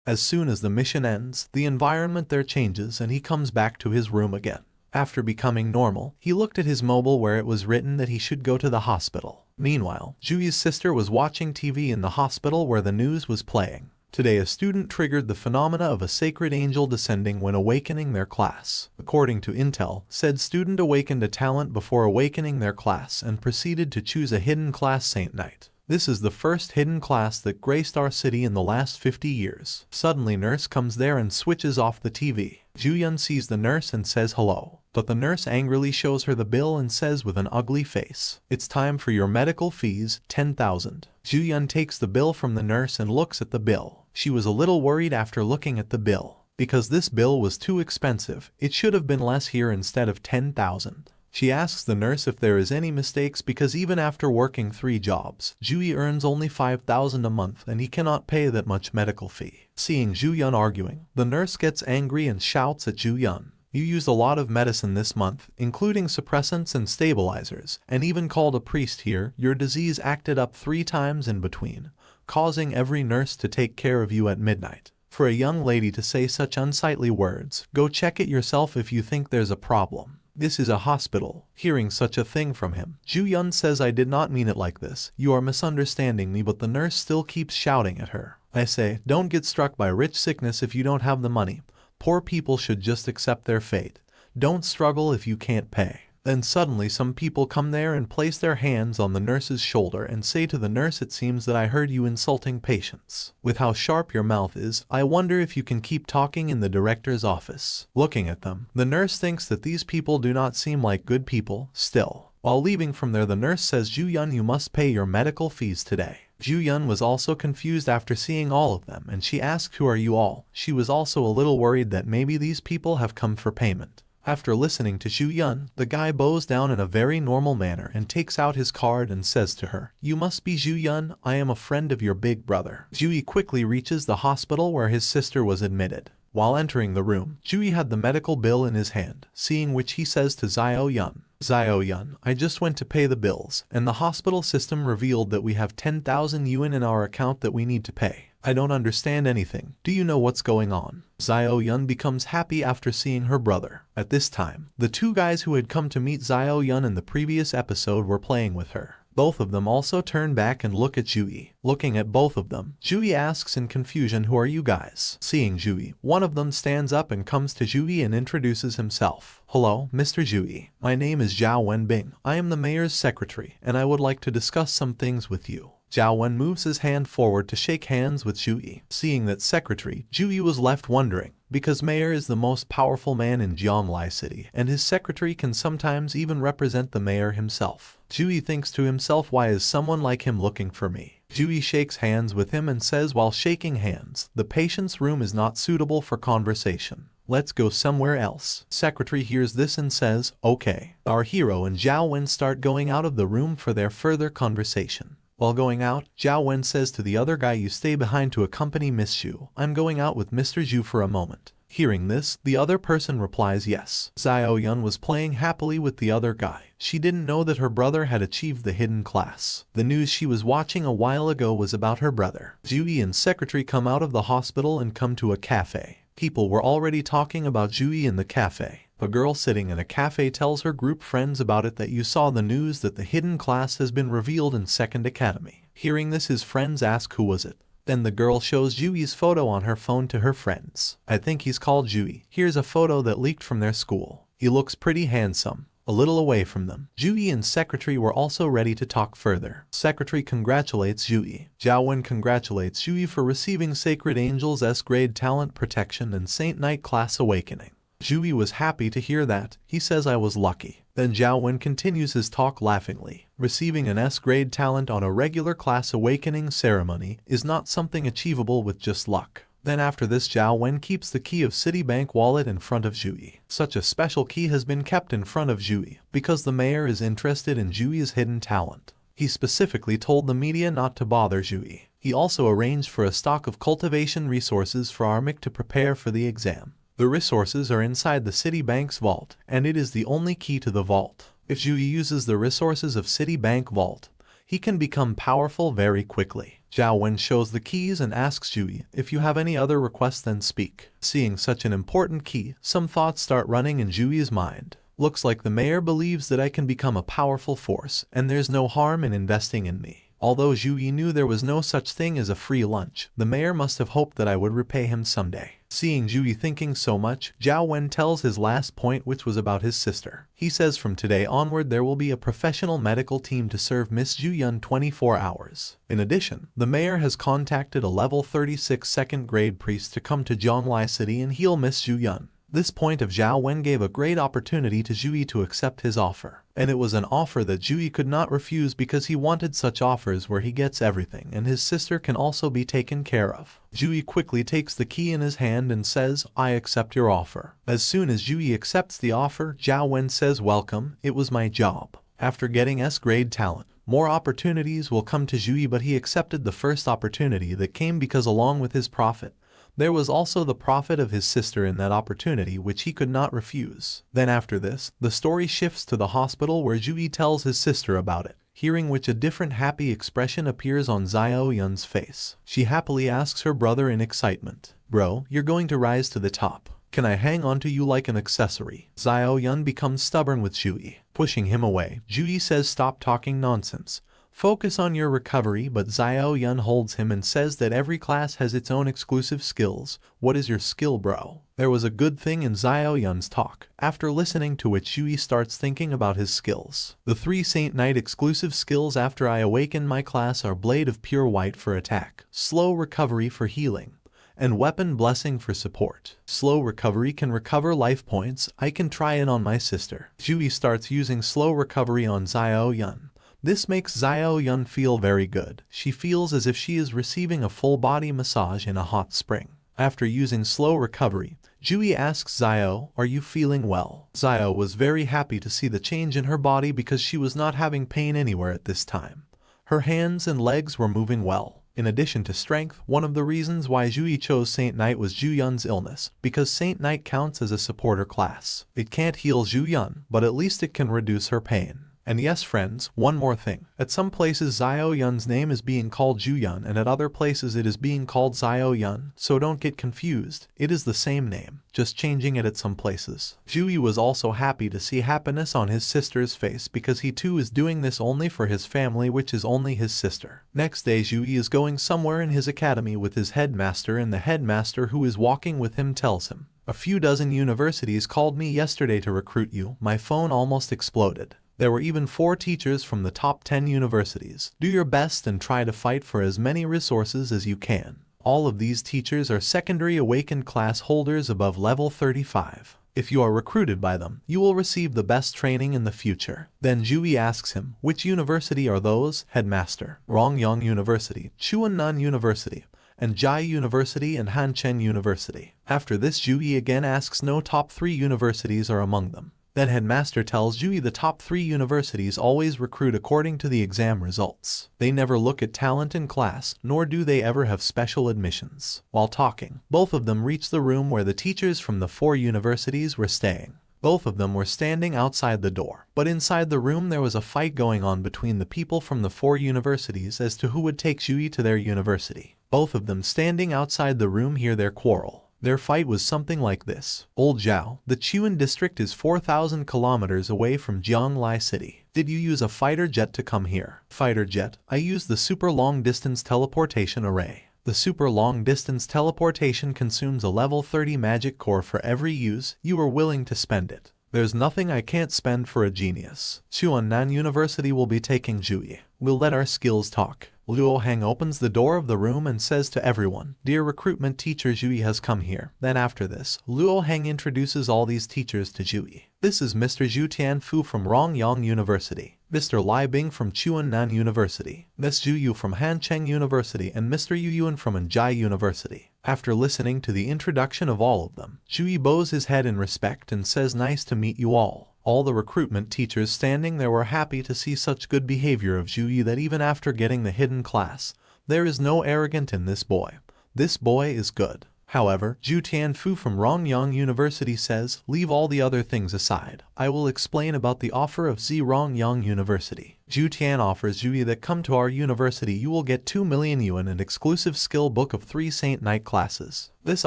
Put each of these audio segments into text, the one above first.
As soon as the mission ends, the environment there changes and he comes back to his room again. After becoming normal, he looked at his mobile where it was written that he should go to the hospital. Meanwhile, Jui's sister was watching TV in the hospital where the news was playing. Today a student triggered the phenomena of a sacred angel descending when awakening their class. According to Intel, said student awakened a talent before awakening their class and proceeded to choose a hidden class Saint Knight. This is the first hidden class that graced our city in the last 50 years. Suddenly nurse comes there and switches off the TV. Ju-yun sees the nurse and says hello, but the nurse angrily shows her the bill and says with an ugly face, "It's time for your medical fees, 10,000. Ju-yun takes the bill from the nurse and looks at the bill. She was a little worried after looking at the bill, because this bill was too expensive. It should have been less here instead of 10,000. She asks the nurse if there is any mistakes because even after working 3 jobs, Ju earns only 5,000 a month and he cannot pay that much medical fee. Seeing Ju-yun arguing, the nurse gets angry and shouts at Ju-yun, "You used a lot of medicine this month, including suppressants and stabilizers, and even called a priest here. Your disease acted up 3 times in between, causing every nurse to take care of you at midnight. For a young lady to say such unsightly words, go check it yourself if you think there's a problem. This is a hospital." Hearing such a thing from him, Ju-yun says, "I did not mean it like this. You are misunderstanding me," but the nurse still keeps shouting at her. I say, don't get struck by rich sickness if you don't have the money. Poor people should just accept their fate. Don't struggle if you can't pay. Then suddenly some people come there and place their hands on the nurse's shoulder and say to the nurse, "It seems that I heard you insulting patients. With how sharp your mouth is, I wonder if you can keep talking in the director's office." Looking at them, the nurse thinks that these people do not seem like good people. Still, while leaving from there, the nurse says, "Ju-yun, you must pay your medical fees today." Ju-yun was also confused after seeing all of them and she asked, "Who are you all?" She was also a little worried that maybe these people have come for payment. After listening to Ju-yun, the guy bows down in a very normal manner and takes out his card and says to her, "You must be Ju-yun, I am a friend of your big brother." Ju quickly reaches the hospital where his sister was admitted. While entering the room, Ju had the medical bill in his hand, seeing which he says to Zio-yun, "Zio-yun, I just went to pay the bills, and the hospital system revealed that we have 10,000 yuan in our account that we need to pay. I don't understand anything. Do you know what's going on?" Zio-yun becomes happy after seeing her brother. At this time, the 2 guys who had come to meet Zio-yun in the previous episode were playing with her. Both of them also turn back and look at Ju. Looking at both of them, Ju asks in confusion, "Who are you guys?" Seeing Ju, one of them stands up and comes to Ju and introduces himself. "Hello, Mr. Ju. My name is Zhao Wenbing. I am the mayor's secretary, and I would like to discuss some things with you." Zhao Wen moves his hand forward to shake hands with Ju. Seeing that secretary, Ju was left wondering, because mayor is the most powerful man in Zhonglai City, and his secretary can sometimes even represent the mayor himself. Ju thinks to himself, why is someone like him looking for me? Ju shakes hands with him and says while shaking hands, "The patient's room is not suitable for conversation. Let's go somewhere else." Secretary hears this and says, "Okay." Our hero and Zhao Wen start going out of the room for their further conversation. While going out, Zhao Wen says to the other guy, "You stay behind to accompany Miss Xu. I'm going out with Mr. Zhu for a moment." Hearing this, the other person replies yes. Zio-yun was playing happily with the other guy. She didn't know that her brother had achieved the hidden class. The news she was watching a while ago was about her brother. Ju and secretary come out of the hospital and come to a cafe. People were already talking about Ju in the cafe. A girl sitting in a cafe tells her group friends about it that you saw the news that the hidden class has been revealed in Second Academy. Hearing this, his friends ask who was it. Then the girl shows Jui's photo on her phone to her friends. "I think he's called Jui. Here's a photo that leaked from their school. He looks pretty handsome." A little away from them, Jui and secretary were also ready to talk further. Secretary congratulates Jui. Zhao Wen congratulates Jui for receiving Sacred Angel's S-grade talent protection and Saint Knight class awakening. Jui was happy to hear that. He says, "I was lucky." Then Zhao Wen continues his talk laughingly. Receiving an S-grade talent on a regular class awakening ceremony is not something achievable with just luck. Then after this, Zhao Wen keeps the key of Citibank wallet in front of Jui. Such a special key has been kept in front of Jui because the mayor is interested in Jui's hidden talent. He specifically told the media not to bother Jui. He also arranged for a stock of cultivation resources for Armic to prepare for the exam. The resources are inside the Citibank's vault, and it is the only key to the vault. If Jui uses the resources of Citibank vault, he can become powerful very quickly. Zhao Wen shows the keys and asks Jui, if you have any other requests then speak. Seeing such an important key, some thoughts start running in Jui's mind. Looks like the mayor believes that I can become a powerful force, and there's no harm in investing in me. Although Jui knew there was no such thing as a free lunch, the mayor must have hoped that I would repay him someday. Seeing Jui thinking so much, Zhao Wen tells his last point, which was about his sister. He says from today onward there will be a professional medical team to serve Miss Ju-yun 24 hours. In addition, the mayor has contacted a level 36 second grade priest to come to Zhonglai City and heal Miss Ju-yun. This point of Zhao Wen gave a great opportunity to Jui to accept his offer. And it was an offer that Jui could not refuse because he wanted such offers where he gets everything and his sister can also be taken care of. Jui quickly takes the key in his hand and says, I accept your offer. As soon as Jui accepts the offer, Zhao Wen says, welcome, it was my job. After getting S-grade talent, more opportunities will come to Jui, but he accepted the first opportunity that came because along with his profit, there was also the profit of his sister in that opportunity which he could not refuse. Then after this, the story shifts to the hospital where Jui tells his sister about it, hearing which a different happy expression appears on Xiao Yun's face. She happily asks her brother in excitement, bro, you're going to rise to the top. Can I hang on to you like an accessory? Xiao Yun becomes stubborn with Jui, pushing him away. Jui says stop talking nonsense. Focus on your recovery, but Xiao Yun holds him and says that every class has its own exclusive skills. What is your skill, bro? There was a good thing in Xiao Yun's talk, after listening to which Jui starts thinking about his skills. The 3 Saint Knight exclusive skills after I awaken my class are Blade of Pure White for attack, Slow Recovery for healing, and Weapon Blessing for support. Slow recovery can recover life points. I can try it on my sister. Jui starts using slow recovery on Xiao Yun. This makes Xiao Yun feel very good. She feels as if she is receiving a full body massage in a hot spring. After using slow recovery, Jui asks Xiao, are you feeling well? Xiao was very happy to see the change in her body because she was not having pain anywhere at this time. Her hands and legs were moving well. In addition to strength, one of the reasons why Jui chose Saint Knight was Ju-yun's illness, because Saint Knight counts as a supporter class. It can't heal Ju-yun, but at least it can reduce her pain. And yes friends, one more thing. At some places Xiao Yun's name is being called Ju-yun and at other places it is being called Xiao Yun, so don't get confused. It is the same name, just changing it at some places. Jui was also happy to see happiness on his sister's face because he too is doing this only for his family, which is only his sister. Next day Jui is going somewhere in his academy with his headmaster, and the headmaster who is walking with him tells him, a few dozen universities called me yesterday to recruit you. My phone almost exploded. There were even 4 teachers from the top 10 universities. Do your best and try to fight for as many resources as you can. All of these teachers are secondary awakened class holders above level 35. If you are recruited by them, you will receive the best training in the future. Then Jui asks him, which university are those? Headmaster, Rongyang University, Chuanan University, and Jai University and Hancheng University. After this Jui again asks no top 3 universities are among them. Then headmaster tells Jui the top 3 universities always recruit according to the exam results. They never look at talent in class, nor do they ever have special admissions. While talking, both of them reach the room where the teachers from the 4 universities were staying. Both of them were standing outside the door, but inside the room there was a fight going on between the people from the 4 universities as to who would take Jui to their university. Both of them standing outside the room hear their quarrel. Their fight was something like this. Old Zhao, the Chuan district is 4,000 kilometers away from Zhonglai City. Did you use a fighter jet to come here? Fighter jet, I used the super long distance teleportation array. The super long distance teleportation consumes a level 30 magic core for every use. You are willing to spend it. There's nothing I can't spend for a genius. Chuanan University will be taking Jui. We'll let our skills talk. Luo Heng opens the door of the room and says to everyone, dear recruitment teacher, Jui has come here. Then after this, Luo Heng introduces all these teachers to Jui. This is Mr. Zhu Tianfu from Rongyang University, Mr. Lai Bing from Chuanan University, Ms. Zhu Yu from Hancheng University, and Mr. Yu Yuan from Anjai University. After listening to the introduction of all of them, Jui bows his head in respect and says nice to meet you all. All the recruitment teachers standing there were happy to see such good behavior of Jui that even after getting the hidden class, there is no arrogant in this boy. This boy is good. However, Zhu Tianfu from Rongyang University says, leave all the other things aside. I will explain about the offer of Rongyang University. Zhu Tian offers Zhuyi that come to our university you will get 2 million yuan and exclusive skill book of 3 Saint Night classes. This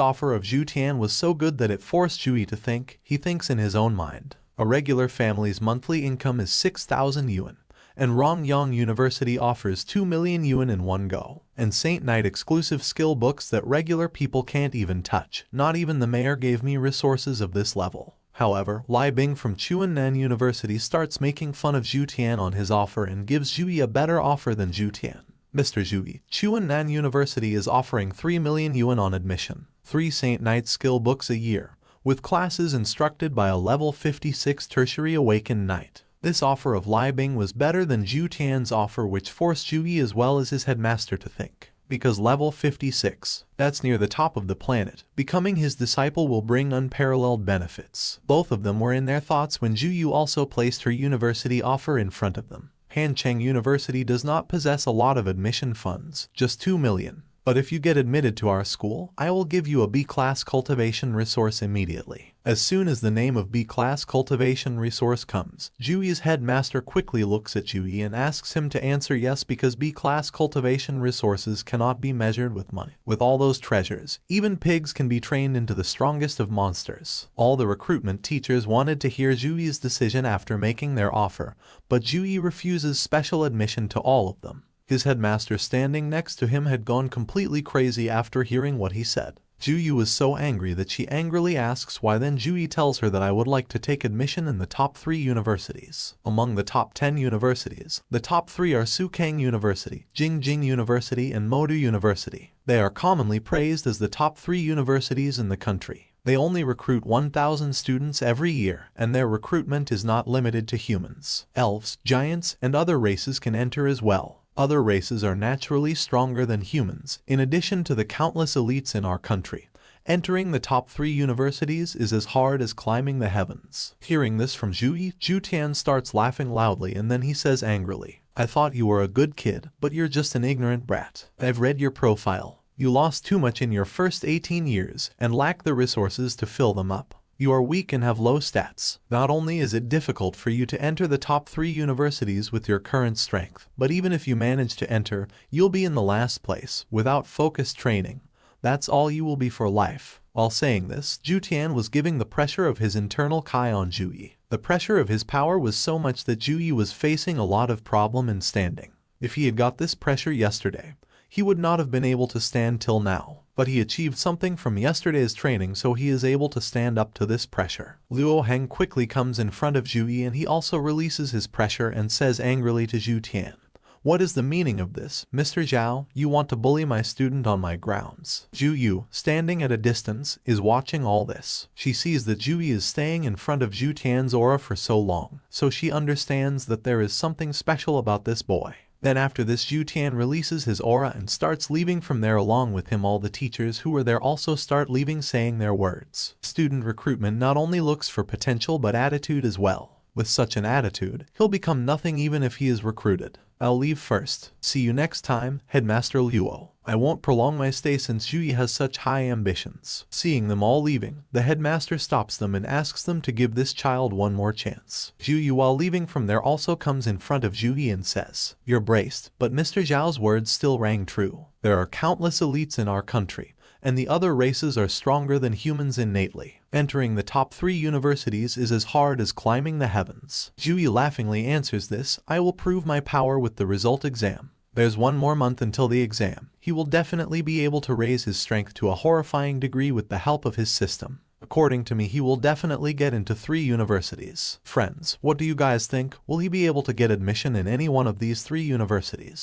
offer of Zhu Tian was so good that it forced Zhuyi to think. He thinks in his own mind. A regular family's monthly income is 6,000 yuan. And Rongyang University offers 2 million yuan in one go, and Saint Night exclusive skill books that regular people can't even touch. Not even the mayor gave me resources of this level. However, Lai Bing from Chuannan University starts making fun of Zhu Tian on his offer and gives Zhuyi a better offer than Zhu Tian. Mr. Zhuyi, Chuannan University is offering 3 million yuan on admission, 3 Saint Night skill books a year, with classes instructed by a level 56 tertiary awakened knight. This offer of Lai Bing was better than Zhu Tian's offer, which forced Zhuyi as well as his headmaster to think. Because level 56, that's near the top of the planet, becoming his disciple will bring unparalleled benefits. Both of them were in their thoughts when Zhuyi also placed her university offer in front of them. Hancheng University does not possess a lot of admission funds, just 2 million. But if you get admitted to our school, I will give you a B-class cultivation resource immediately. As soon as the name of B-class cultivation resource comes, Zhuyi's headmaster quickly looks at Zhuyi and asks him to answer yes because B-class cultivation resources cannot be measured with money. With all those treasures, even pigs can be trained into the strongest of monsters. All the recruitment teachers wanted to hear Zhuyi's decision after making their offer, but Zhuyi refuses special admission to all of them. His headmaster standing next to him had gone completely crazy after hearing what he said. Zhuyi was so angry that she angrily asks why. Then Zhuyi tells her that I would like to take admission in the top 3 universities. Among the top 10 universities, the top 3 are Sukang University, Jingjing University and Modu University. They are commonly praised as the top 3 universities in the country. They only recruit 1,000 students every year, and their recruitment is not limited to humans. Elves, giants, and other races can enter as well. Other races are naturally stronger than humans, in addition to the countless elites in our country. Entering the top 3 universities is as hard as climbing the heavens. Hearing this from Zhuyi, Zhu Tian starts laughing loudly and then he says angrily, I thought you were a good kid, but you're just an ignorant brat. I've read your profile. You lost too much in your first 18 years and lack the resources to fill them up. You are weak and have low stats. Not only is it difficult for you to enter the top 3 universities with your current strength, but even if you manage to enter, you'll be in the last place, without focused training. That's all you will be for life. While saying this, Zhu Tian was giving the pressure of his internal Kai on Zhuyi. The pressure of his power was so much that Zhuyi was facing a lot of problem in standing. If he had got this pressure yesterday, he would not have been able to stand till now. But he achieved something from yesterday's training, so he is able to stand up to this pressure. Luo Heng quickly comes in front of Zhuyi and he also releases his pressure and says angrily to Zhu Tian, what is the meaning of this, Mr. Zhao? You want to bully my student on my grounds. Zhu Yu, standing at a distance, is watching all this. She sees that Zhuyi is staying in front of Zhu Tian's aura for so long, so she understands that there is something special about this boy. Then after this, Zhu Tian releases his aura and starts leaving from there. Along with him, all the teachers who were there also start leaving, saying their words. Student recruitment not only looks for potential but attitude as well. With such an attitude, he'll become nothing even if he is recruited. I'll leave first. See you next time, Headmaster Luo. I won't prolong my stay since Zhuyi has such high ambitions. Seeing them all leaving, the headmaster stops them and asks them to give this child one more chance. Zhuyi, while leaving from there, also comes in front of Zhuyi and says, you're braced, but Mr. Zhao's words still rang true. There are countless elites in our country, and the other races are stronger than humans innately. Entering the top 3 universities is as hard as climbing the heavens. Zhuyi laughingly answers this, I will prove my power with the result exam. There's 1 more month until the exam. He will definitely be able to raise his strength to a horrifying degree with the help of his system. According to me, he will definitely get into 3 universities. Friends, what do you guys think? Will he be able to get admission in any one of these 3 universities?